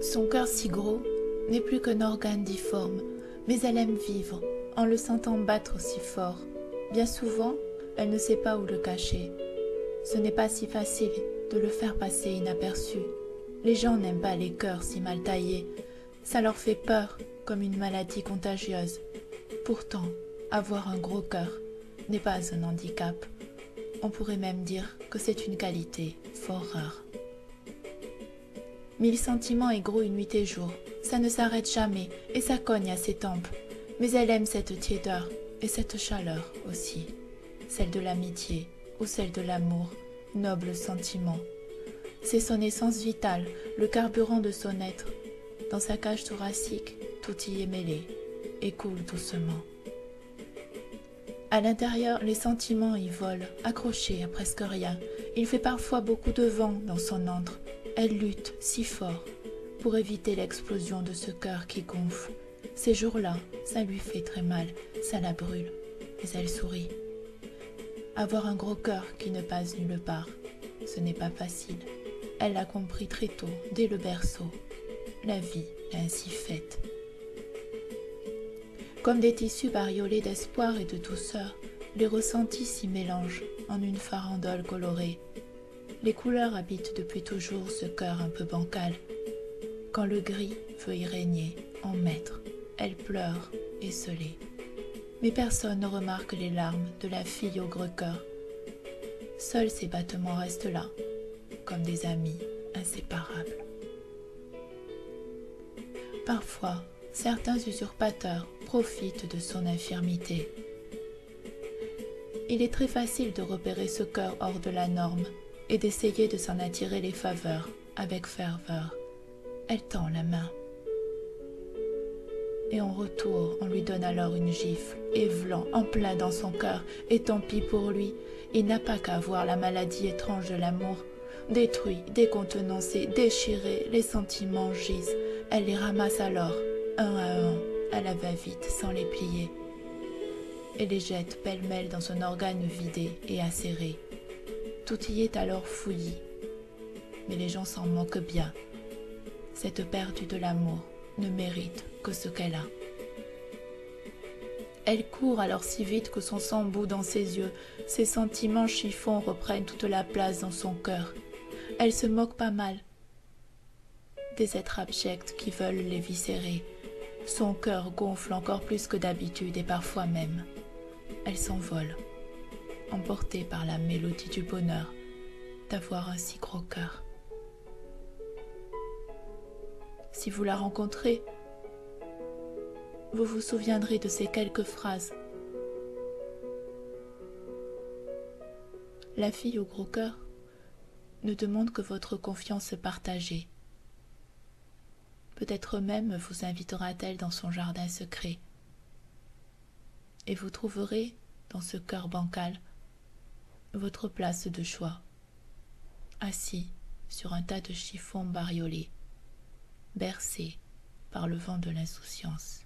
Son cœur si gros n'est plus qu'un organe difforme, mais elle aime vivre, en le sentant battre si fort. Bien souvent, elle ne sait pas où le cacher. Ce n'est pas si facile de le faire passer inaperçu. Les gens n'aiment pas les cœurs si mal taillés. Ça leur fait peur, comme une maladie contagieuse. Pourtant, avoir un gros cœur n'est pas un handicap. On pourrait même dire que c'est une qualité fort rare. 1000 sentiments et gros une nuit et jour, ça ne s'arrête jamais et ça cogne à ses tempes. Mais elle aime cette tiédeur et cette chaleur aussi, celle de l'amitié ou celle de l'amour, noble sentiment. C'est son essence vitale, le carburant de son être. Dans sa cage thoracique, tout y est mêlé et coule doucement. À l'intérieur, les sentiments y volent, accrochés à presque rien. Il fait parfois beaucoup de vent dans son antre. Elle lutte si fort pour éviter l'explosion de ce cœur qui gonfle. Ces jours-là, ça lui fait très mal, ça la brûle, mais elle sourit. Avoir un gros cœur qui ne passe nulle part, ce n'est pas facile. Elle l'a compris très tôt, dès le berceau. La vie l'a ainsi faite. Comme des tissus bariolés d'espoir et de douceur, les ressentis s'y mélangent en une farandole colorée. Les couleurs habitent depuis toujours ce cœur un peu bancal. Quand le gris veut y régner, en maître, elle pleure, esselée. Mais personne ne remarque les larmes de la fille au gros cœur. Seuls ses battements restent là, comme des amis inséparables. Parfois, certains usurpateurs profitent de son infirmité. Il est très facile de repérer ce cœur hors de la norme et d'essayer de s'en attirer les faveurs avec ferveur. Elle tend la main. Et en retour, on lui donne alors une gifle, évelant en plein dans son cœur, et tant pis pour lui, il n'a pas qu'à voir la maladie étrange de l'amour. Détruit, décontenancé, déchiré, les sentiments gisent. Elle les ramasse alors, un à un, à la va-vite, sans les plier, et les jette pêle-mêle dans son organe vidé et acéré. Tout y est alors fouillis, mais les gens s'en moquent bien. Cette perdue de l'amour ne mérite que ce qu'elle a. Elle court alors si vite que son sang bout dans ses yeux, ses sentiments chiffons reprennent toute la place dans son cœur. Elle se moque pas mal des êtres abjects qui veulent les viscérer. Son cœur gonfle encore plus que d'habitude et parfois même. Elle s'envole, emportée par la mélodie du bonheur d'avoir un si gros cœur. Si vous la rencontrez, vous vous souviendrez de ces quelques phrases. La fille au gros cœur ne demande que votre confiance partagée. Peut-être même vous invitera-t-elle dans son jardin secret. Et vous trouverez, dans ce cœur bancal, votre place de choix, assis sur un tas de chiffons bariolés, bercé par le vent de l'insouciance.